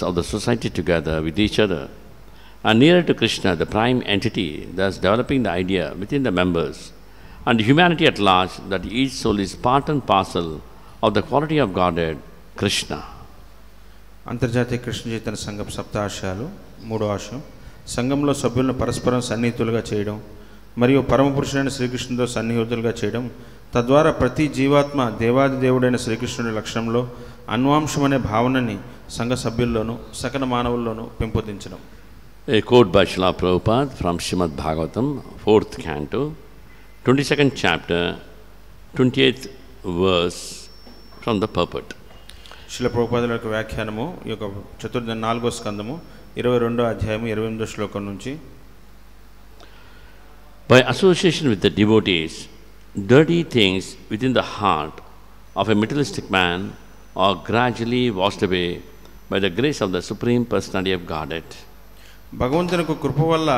of the society together with each other, and nearer to Krishna, the prime entity, thus developing the idea within the members and humanity at large that each soul is part and parcel of the quality of Godhead, Krishna. అంతర్జాతీయ కృష్ణ చైతన్య సంఘం సప్తాశయాలు మూడో ఆశయం సంఘంలో సభ్యులను పరస్పరం సన్నిహితులుగా చేయడం మరియు పరమపురుషుడైన శ్రీకృష్ణుడితో సన్నిహితులుగా చేయడం, తద్వారా ప్రతి జీవాత్మ దేవాది దేవుడైన శ్రీకృష్ణుడి లక్షణంలో అన్వాంశం అనే భావనని సంఘ సభ్యుల్లోనూ సకల మానవుల్లోనూ పెంపొందించడం. A quote by Srila Prabhupada from Srimad Bhagavatam, 4th canto, 22nd chapter, 28th verse from the purport. Srila ప్రభుపాదుల యొక్క వ్యాఖ్యానము ఈ యొక్క చతుర్థ 4వ స్కందము 22వ అధ్యాయము 28వ శ్లోకం నుంచి. By association with the devotees, dirty things within the heart of a materialistic man are gradually washed away by the grace of the Supreme Personality of Godhead. భగవంతుని కృప వల్ల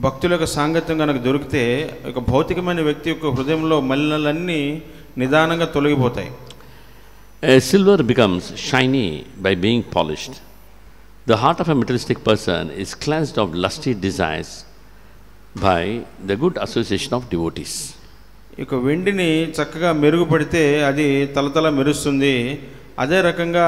భక్తుల యొక్క సాంగత్యం కనుక దొరికితే ఒక భౌతికమైన వ్యక్తి యొక్క హృదయంలో మలినాలన్నీ నిదానంగా తొలగిపోతాయి. A silver becomes shiny by being polished. The heart of a materialistic person is cleansed of lusty desires by the good association of devotees. ఇక వెండిని చక్కగా మెరుగుపడితే అది తలతల మెరుస్తుంది. అదే రకంగా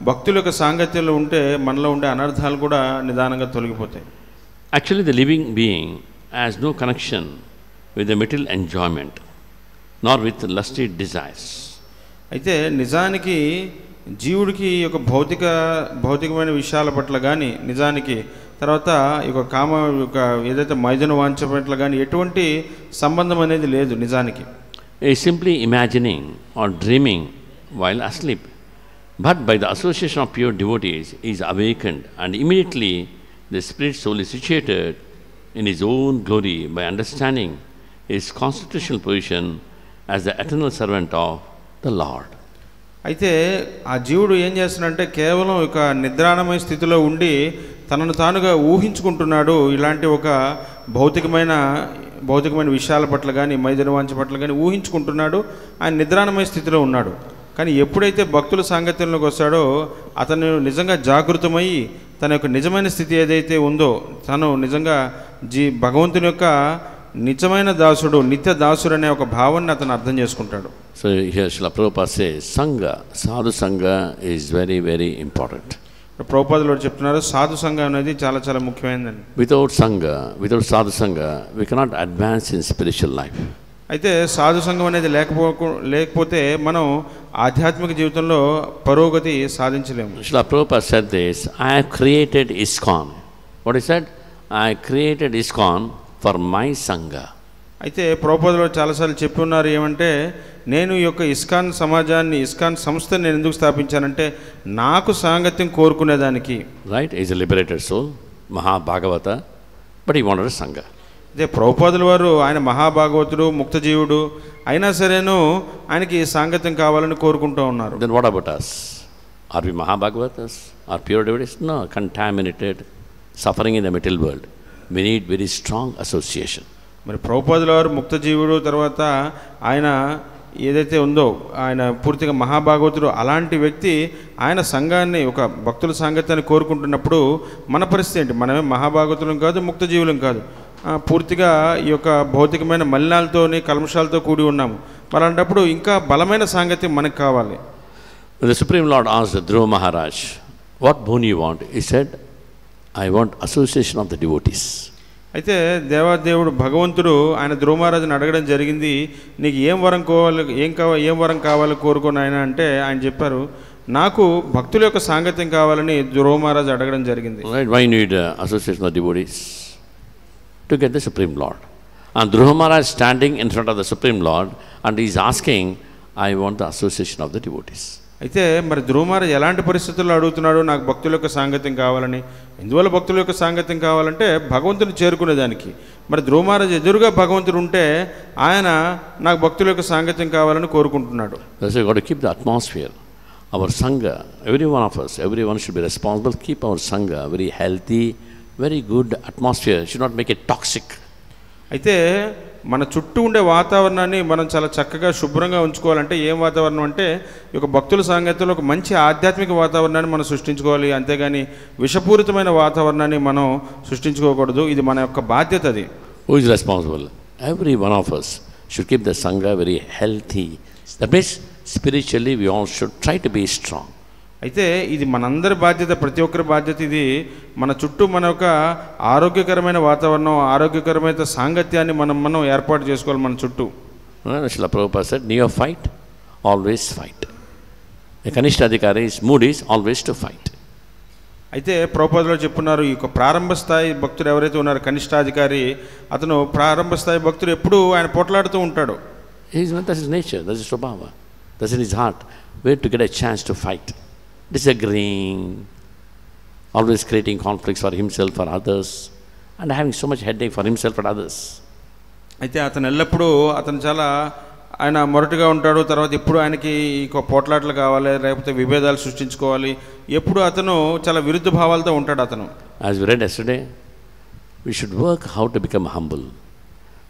భక్తుల యొక్క సాంగత్యంలో ఉంటే మనలో ఉండే అనర్థాలు కూడా నిదానంగా తొలగిపోతాయి. Actually, the living being has no connection with the material enjoyment, nor with lusty desires. అయితే నిజానికి జీవుడికి ఒక భౌతికమైన విషయాల పట్ల కానీ నిజానికి తర్వాత ఈ కామ యొక్క ఏదైతే మైదన వాంఛ పట్ల కానీ ఎటువంటి సంబంధం అనేది లేదు నిజానికి. Is simply imagining or dreaming while asleep. But by the association of pure devotees, he is awakened, and immediately the spirit soul is situated in his own glory by understanding his constitutional position as the eternal servant of the Lord. అయితే ఆ జీవుడు ఏం చేస్తున్నాడంటే కేవలం ఒక నిద్రాణమయ స్థితిలో ఉండి తనను తానుగా ఊహించుకుంటున్నాడు. ఇలాంటి ఒక భౌతికమైన విషయాల పట్ల కానీ మైదన వాంఛ పట్ల కానీ ఊహించుకుంటున్నాడు. ఆయన నిద్రాణమయ స్థితిలో ఉన్నాడు. కానీ ఎప్పుడైతే భక్తుల సాంగత్యంలోకి వస్తాడో అతను నిజంగా జాగృతమై తన యొక్క నిజమైన స్థితి ఏదైతే ఉందో తను నిజంగా భగవంతుని యొక్క నిజమైన దాసుడు, నిత్య దాసుడు అనే ఒక భావాన్ని అతను అర్థం చేసుకుంటాడు. So here Srila Prabhupada says, Sangha, sadhu Sangha is very, very important. ప్రభుపాదులు చెప్తున్నారు సాధు సంఘం అనేది చాలా చాలా ముఖ్యమైనదని. Without Sangha, without sadhu Sangha, we cannot advance in spiritual life. అయితే సాధు సంఘం అనేది లేకపోతే మనం ఆధ్యాత్మిక జీవితంలో పురోగతి సాధించలేము. Srila Prabhupada said this, I have created ISKCON. What he said? I created ISKCON for my Sangha. అయితే ప్రభుపాదులు చాలాసార్లు చెప్పి ఉన్నారు ఏమంటే నేను ఈ యొక్క ఇస్కాన్ సమాజాన్ని ఇస్కాన్ సంస్థను నేను ఎందుకు స్థాపించానంటే నాకు సాంగత్యం కోరుకునేదానికి. Right, is a liberated soul, mahabhagavata, but he wanted sangha. అదే ప్రభుపాదుల వారు ఆయన మహాభాగవతుడు, ముక్తజీవుడు అయినా సరేను ఆయనకి సాంగత్యం కావాలని కోరుకుంటూ ఉన్నారు. Then what about us? Are we mahabhagavatas? Are pure devotees? No, contaminated, suffering in the material world. We need very strong association. మరి ప్రభుపాదుల వారు ముక్తజీవుడు, తర్వాత ఆయన ఏదైతే ఉందో ఆయన పూర్తిగా మహాభాగవతుడు, అలాంటి వ్యక్తి ఆయన సంఘాన్ని ఒక భక్తుల సాంగత్యాన్ని కోరుకుంటున్నప్పుడు మన పరిస్థితి ఏంటి? మనమే మహాభాగవతులం కాదు, ముక్తజీవులం కాదు, పూర్తిగా ఈ యొక్క భౌతికమైన మలినాలతోని కల్మషాలతో కూడి ఉన్నాము. అలాంటప్పుడు ఇంకా బలమైన సాంగత్యం మనకు కావాలి. The Supreme Lord asked Dhruva Maharaj, what boon you want? He said, I want association of the devotees. అయితే దేవాదేవుడు భగవంతుడు ఆయన ధ్రువ మహారాజుని అడగడం జరిగింది, నీకు ఏం వరం కావాలి కోరుకొని ఆయన అంటే ఆయన చెప్పారు, నాకు భక్తుల యొక్క సాంగత్యం కావాలని ధ్రువ మహారాజు అడగడం జరిగింది. Why you need association of the devotees? To get the Supreme Lord. And Dhruva Maharaj standing in front of the Supreme Lord and he is asking, I want the association of the devotees. అయితే మరి ధ్రువ మహారాజ్ ఎలాంటి పరిస్థితుల్లో అడుగుతున్నాడు నాకు భక్తుల యొక్క సాంగత్యం కావాలని? ఎందువల్ల భక్తుల యొక్క సాంగత్యం కావాలంటే భగవంతుని చేరుకునేదానికి. మరి ధ్రువ మహారాజ్ ఎదురుగా భగవంతుడు ఉంటే ఆయన నాకు భక్తుల యొక్క సాంగత్యం కావాలని కోరుకుంటున్నాడు. That's why you got to keep the atmosphere. Our Sangha, every one of us, everyone should be responsible. Keep our Sangha very healthy, very good atmosphere. Should not make it toxic. అయితే మన చుట్టూ ఉండే వాతావరణాన్ని మనం చాలా చక్కగా శుభ్రంగా ఉంచుకోవాలంటే ఏం వాతావరణం అంటే ఈ యొక్క భక్తుల సాంగత్యంలో ఒక మంచి ఆధ్యాత్మిక వాతావరణాన్ని మనం సృష్టించుకోవాలి, అంతేగాని విషపూరితమైన వాతావరణాన్ని మనం సృష్టించుకోకూడదు. ఇది మన యొక్క బాధ్యత. అది Who is responsible? Every one of us should keep the Sangha very healthy. That means spiritually we all should try to be strong. అయితే ఇది మనందరి బాధ్యత, ప్రతి ఒక్కరి బాధ్యత. ఇది మన చుట్టూ మన యొక్క ఆరోగ్యకరమైన వాతావరణం, ఆరోగ్యకరమైన సాంగత్యాన్ని మనం ఏర్పాటు చేసుకోవాలి మన చుట్టూ. Srila Prabhupada said, neophyte, always fight. A Kanishta Adhikari's mood is always to fight. అయితే ప్రభుపాదులో చెప్పున్నారు, ఈ యొక్క ప్రారంభ స్థాయి భక్తుడు ఎవరైతే ఉన్నారో కనిష్టాధికారి, అతను ప్రారంభ స్థాయి భక్తుడు ఎప్పుడూ ఆయన పోట్లాడుతూ ఉంటాడు. That's his nature, that's his swabhava, that's in his heart. Where to get a chance to fight, disagreeing, always creating conflicts for himself, for others, and having so much headache for himself and others. అయితే అతను ఎల్లప్పుడూ చాలా ఆయన మొరటుగా ఉంటాడు. తర్వాత ఎప్పుడు ఆయనకి ఈ పోట్లాటలు కావాలి, లేకపోతే విభేదాలు సృష్టించుకోవాలి, ఎప్పుడు అతను చాలా విరుద్ధ భావాలతో ఉంటాడు అతను. As we read yesterday, we should work how to become humble.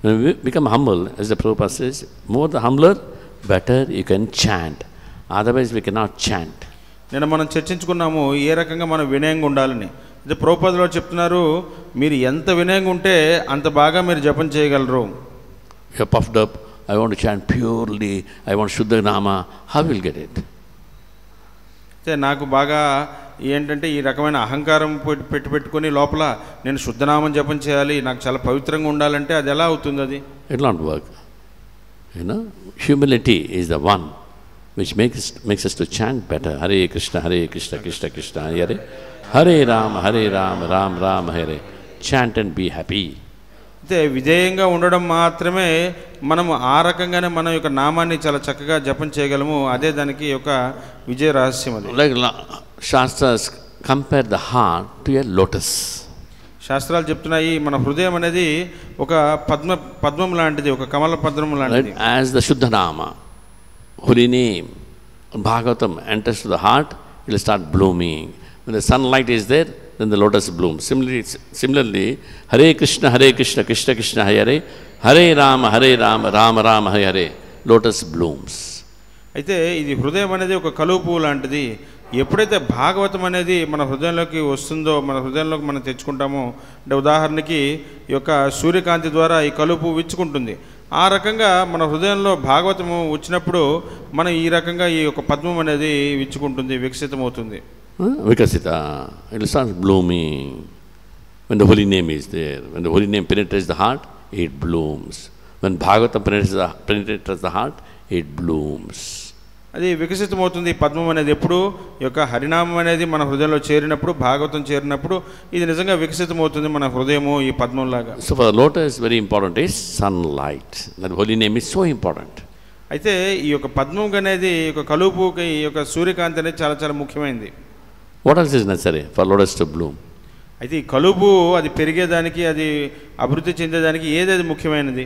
When we become humble, as the Prabhupada says, more the humbler, better you can chant. Otherwise we cannot chant. నేను మనం చర్చించుకున్నాము ఏ రకంగా మనం వినయంగా ఉండాలని. అయితే ప్రభుపాదులో చెప్తున్నారు, మీరు ఎంత వినయంగా ఉంటే అంత బాగా మీరు జపం చేయగలరు. You are puffed up, I want to chant purely, I want Shuddha Nama, how will you get it? అయితే నాకు బాగా ఏంటంటే ఈ రకమైన అహంకారం పెట్టుకొని లోపల నేను శుద్ధనామం జపం చేయాలి, నాకు చాలా పవిత్రంగా ఉండాలంటే అది ఎలా అవుతుంది? అది It will not work. You know, humility is the one which makes us to chant better. Hare Krishna, Krishna Krishna, Hare Hare Rama, Ram Ram, Hare. Chant and be happy. అయితే విధేయంగా ఉండడం మాత్రమే మనము ఆ రకంగానే మన యొక్క నామాన్ని చాలా చక్కగా జపం చేయగలము. అదే దానికి ఒక విజయ రహస్యం. అది Like Shastras compare the heart to a lotus. శాస్త్రాలు చెప్తున్నాయి మన హృదయం అనేది ఒక పద్మం లాంటిది, ఒక కమల పద్మం లాంటిది. As the Shuddha Nama, holy name, Bhagavatam enters to the heart, it will start blooming. When the sunlight is there, then the lotus blooms. Similarly, Hare Krishna, Krishna Krishna, Hare Hare Rama, Ram Ram, Hare, lotus blooms. అయితే ఇది హృదయం అనేది ఒక కలువ పువ్వు లాంటిది. ఎప్పుడైతే భాగవతం అనేది మన హృదయంలోకి వస్తుందో, మన హృదయంలోకి మనం తెచ్చుకుంటామో, అంటే ఉదాహరణకి ఈ యొక్క సూర్యకాంతి ద్వారా ఈ కలువ పువ్వు విచ్చుకుంటుంది. ఆ రకంగా మన హృదయంలో భాగవతము వచ్చినప్పుడు మనం ఈ రకంగా ఈ యొక్క పద్మం అనేది విచ్చుకుంటుంది, వికసితమవుతుంది. Vikasita, it will start blooming. When the holy name is there, when the holy name penetrates the heart, it blooms. When Bhagavatam penetrates the heart, it blooms. అది వికసితమవుతుంది పద్మం అనేది. ఎప్పుడు ఈ యొక్క హరినామం అనేది మన హృదయంలో చేరినప్పుడు, భాగవతం చేరినప్పుడు ఇది నిజంగా వికసితమవుతుంది మన హృదయము ఈ పద్మం లాగా. So for the lotus, very important is sunlight. That holy name is so important. అయితే ఈ యొక్క పద్మం అనేది, ఈ యొక్క కలువ పువ్వుకి ఈ యొక్క సూర్యకాంతి అనేది చాలా చాలా ముఖ్యమైనది. What else is necessary for lotus to bloom? అయితే ఈ కలువ పువ్వు అది పెరిగేదానికి, అది అభివృద్ధి చెందేదానికి ఏది ముఖ్యమైనది?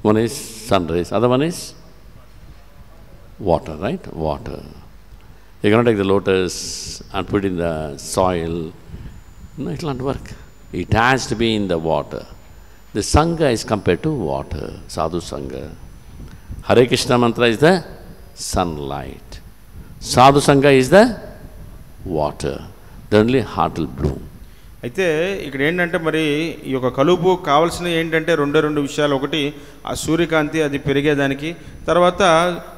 One is sun rays, other one is water, right? Water. You cannot take the lotus and put it in the soil. No, it will not work. It has to be in the water. The Sangha is compared to water, Sadhu Sangha. Hare Krishna mantra is the sunlight. Sadhu Sangha is the water. Then only heart will bloom. అయితే ఇక్కడ ఏంటంటే మరి ఈ యొక్క కలుపు కావాల్సినవి ఏంటంటే రెండు విషయాలు. ఒకటి ఆ సూర్యకాంతి అది పెరిగేదానికి, తర్వాత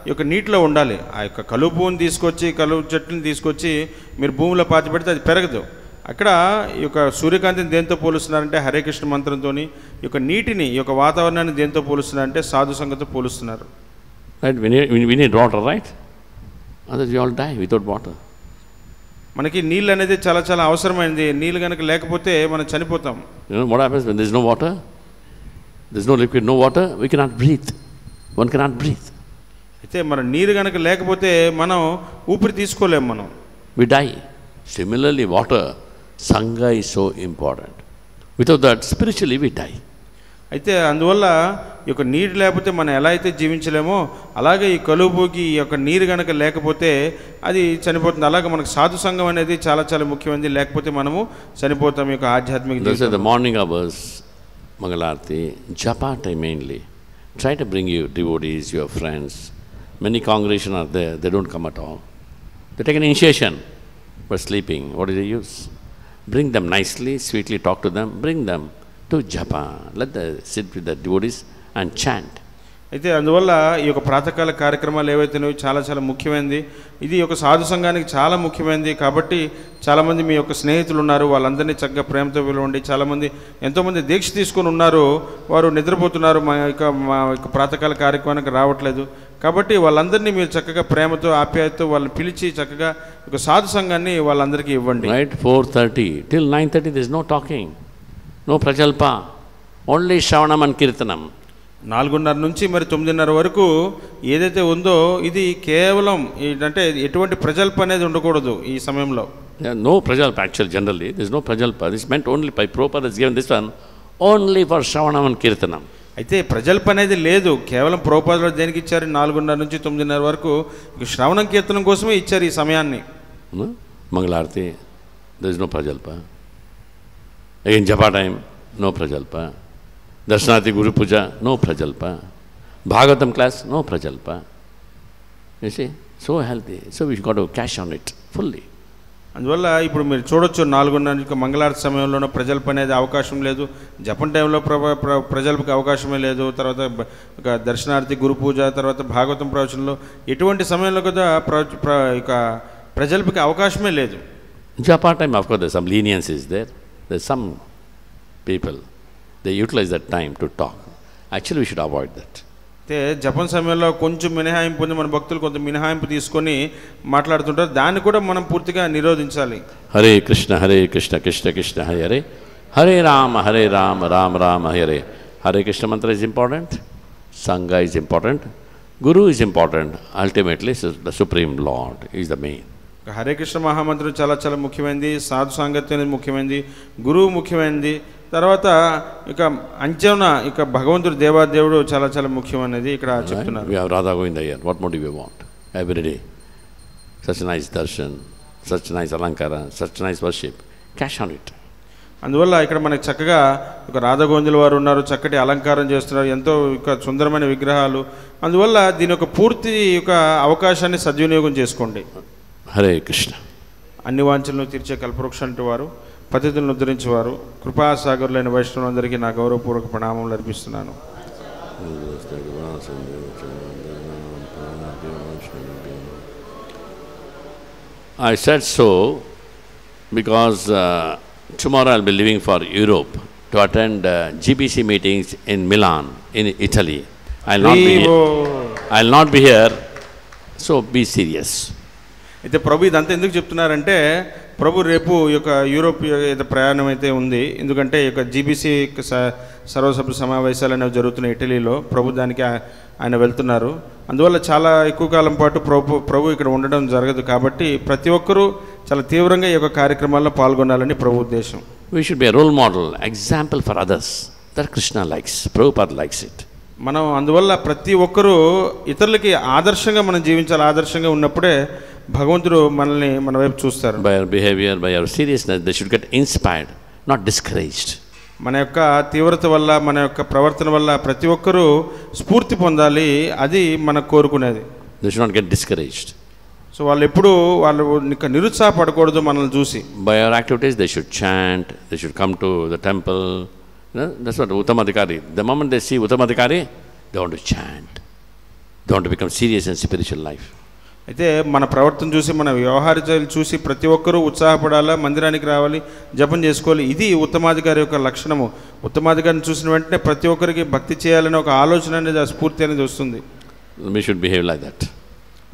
ఈ యొక్క నీటిలో ఉండాలి. ఆ యొక్క కలుపుని తీసుకొచ్చి, కలుపు చెట్టుని తీసుకొచ్చి మీరు భూమిలో పాతి పెడితే అది పెరగదు. అక్కడ ఈ యొక్క సూర్యకాంతిని దేంతో పోలుస్తున్నారంటే హరే కృష్ణ మంత్రంతో, ఈ యొక్క నీటిని, ఈ యొక్క వాతావరణాన్ని దేంతో పోలుస్తున్నారంటే సాధు సంగతితో పోలుస్తున్నారు. Right? We need water, right? Otherwise we all die without water. మనకి నీళ్ళు అనేది చాలా చాలా అవసరమైనది. నీళ్ళు కనుక లేకపోతే మనం చనిపోతాం. You know what happens when there is no water? There is no liquid, no water, we cannot breathe. One cannot breathe. అయితే మన నీరు కనుక లేకపోతే మనం ఊపిరి తీసుకోలేము, మనం. We die. Similarly, water, Sangha is so important. Without that, spiritually we die. అయితే అందువల్ల ఈ యొక్క నీరు లేకపోతే మనం ఎలా అయితే జీవించలేమో, అలాగే ఈ కలుపుకి ఈ యొక్క నీరు కనుక లేకపోతే అది చనిపోతుంది. అలాగే మనకు సాధు సంఘం అనేది చాలా చాలా ముఖ్యమైనది. లేకపోతే మనము చనిపోతాం. ఈ యొక్క ఆధ్యాత్మిక The morning hours, Mangalarti, japa time mainly. Try to bring your devotees, your friends. Many congregations are there, they don't come at all. They take an initiation for sleeping. What is the use? Bring them nicely, sweetly talk to them, bring them to japa. Let them sit with the devotees and chant. అయితే అందువల్ల ఈ యొక్క ప్రాతకాల కార్యక్రమాలు ఏవైతే చాలా చాలా ముఖ్యమైనది. ఇది ఒక సాధు సంఘానికి చాలా ముఖ్యమైనది. కాబట్టి చాలామంది మీ యొక్క స్నేహితులు ఉన్నారు, వాళ్ళందరినీ చక్కగా ప్రేమతో పిలవండి. చాలామంది ఎంతోమంది దీక్ష తీసుకొని ఉన్నారు, వారు నిద్రపోతున్నారు, మా యొక్క ప్రాతకాల కార్యక్రమానికి రావట్లేదు. కాబట్టి వాళ్ళందరినీ మీరు చక్కగా ప్రేమతో ఆప్యాయతతో వాళ్ళని పిలిచి చక్కగా ఒక సాధు సంఘాన్ని వాళ్ళందరికీ ఇవ్వండి. Right, 4:30 till 9:30 there is no talking, no prajalpa, only Shravanam and Kirtanam. 4:30 నుంచి మరి 9:30 వరకు ఏదైతే ఉందో ఇది కేవలం ఏంటంటే ఎటువంటి ప్రజల్ప అనేది ఉండకూడదు ఈ సమయంలో. No prajalpa actually generally, there is no prajalpa. This meant only by Prabhupada has given this one only for Shravanam and Kirtanam. అయితే ప్రజల్ప అనేది లేదు, కేవలం ప్రభుపాదులు దేనికి ఇచ్చారు 4:30 నుంచి 9:30 వరకు శ్రవణం కీర్తనం కోసమే ఇచ్చారు ఈ సమయాన్ని. Mangalarti, there is no prajalpa. Again japa time, no prajalpa. Darshanati Guru Puja, no prajalpa. Bhagavatam class, no prajalpa. You see, so healthy. So we got to cash on it fully. అందువల్ల ఇప్పుడు మీరు చూడొచ్చు 4:30 మంగళారతి సమయంలోనూ ప్రజల్ప అనేది అవకాశం లేదు, జపం టైంలో ప్రజలకు అవకాశమే లేదు, తర్వాత దర్శనార్థి గురు పూజ, తర్వాత భాగవతం ప్రవచనంలో ఎటువంటి సమయంలో కూడా ప్రజలకి అవకాశమే లేదు. Japa time, of course, there's some leniency is there. There's some people, they utilize that time to talk. Actually, we should avoid that. అయితే జపం సమయంలో కొంచెం మినహాయింపు ఉంది, మన భక్తులు కొంత మినహాయింపు తీసుకొని మాట్లాడుతుంటారు, దాన్ని కూడా మనం పూర్తిగా నిరోధించాలి. హరే కృష్ణ కృష్ణ కృష్ణ హరే హరే, హరే రామ రామ రామ హరే. హరే కృష్ణ మంత్ర is important, Sangha is important, Guru is important, ultimately the Supreme Lord is the main. Hare Krishna మహామంత్రం చాలా చాలా ముఖ్యమైనది, సాధు సాంగత్యం అనేది ముఖ్యమైనది, గురువు ముఖ్యమైనది, తర్వాత ఇక అంచెన ఇక భగవంతుడు దేవాదేవుడు చాలా చాలా ముఖ్యమైనది ఇక్కడ చెప్తున్నారు. We have Radha Govinda here. What more do we want? Every day, such nice darshan, such nice alankara, such nice worship. Cash on it. అందువల్ల ఇక్కడ మనకి చక్కగా ఒక రాధాగోవిందుల వారు ఉన్నారు, చక్కటి అలంకారం చేస్తున్నారు, ఎంతో ఒక సుందరమైన విగ్రహాలు. అందువల్ల దీని యొక్క పూర్తి యొక్క అవకాశాన్ని సద్వినియోగం చేసుకోండి. హరే కృష్ణ. అన్ని వాంఛలను తీర్చే కల్పవృక్షంటి వారు, పతితులను ఉద్ధరించేవారు, కృపాసాగరులైన వైష్ణవులందరికీ నా గౌరవపూర్వక ప్రణామములు అర్పిస్తున్నాను. I said so because tomorrow I'll be leaving for Europe to attend GBC meetings in Milan, in Italy. I'll not be here, so be serious. అయితే ప్రభు ఇదంతా ఎందుకు చెప్తున్నారంటే, ప్రభు రేపు ఈ యొక్క యూరోప్ ఏదో ప్రయాణం అయితే ఉంది, ఎందుకంటే ఈ యొక్క జీబీసీ సర్వసభ్య సమావేశాలు అనేవి జరుగుతున్నాయి ఇటలీలో, ప్రభు దానికి ఆయన వెళ్తున్నారు. అందువల్ల చాలా ఎక్కువ కాలం పాటు ప్రభు ఇక్కడ ఉండడం జరగదు. కాబట్టి ప్రతి ఒక్కరూ చాలా తీవ్రంగా ఈ యొక్క కార్యక్రమాల్లో పాల్గొనాలని ప్రభు ఉద్దేశం. We should be a role model, example for others. That Krishna likes, Prabhupada likes it. మనం అందువల్ల ప్రతి ఒక్కరూ ఇతరులకి ఆదర్శంగా మనం జీవించాలి. ఆదర్శంగా ఉన్నప్పుడే భగవంతుడు మనల్ని మన వైపు చూస్తారు. By our behavior, by our seriousness, they should get inspired, not discouraged. మన యొక్క తీవ్రత వల్ల, మన యొక్క ప్రవర్తన వల్ల ప్రతి ఒక్కరూ స్ఫూర్తి పొందాలి, అది మనం కోరుకునేది. They should not get discouraged. So వాళ్ళు ఎప్పుడు వాళ్ళు నిరుత్సాహపడకూడదు మనల్ని చూసి. By our activities, they should chant, they should come to the temple. That's what Uttamadhikari. The moment they see Uttamadhikari, they want to chant. They want to become serious in spiritual life. అయితే మన ప్రవర్తన చూసి, మన వ్యవహారాలు చూసి ప్రతి ఒక్కరూ ఉత్సాహపడాలా, మందిరానికి రావాలి, జపం చేసుకోవాలి. ఇది ఉత్తమాధికారి యొక్క లక్షణము. ఉత్తమాధికారిని చూసిన వెంటనే ప్రతి ఒక్కరికి భక్తి చేయాలని ఒక ఆలోచన అనేది, ఆ స్ఫూర్తి అనేది వస్తుంది. We should behave like that.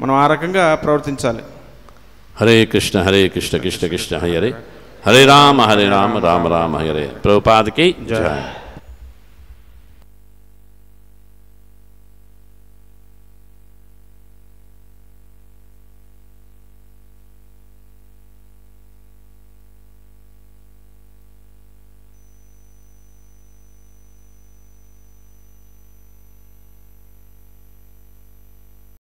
మనం ఆ రకంగా ప్రవర్తించాలి. హరే కృష్ణ కృష్ణ కృష్ణ హరే హరే, హరే రామ రామ రామ హరే. ప్రభుపాదకి జై.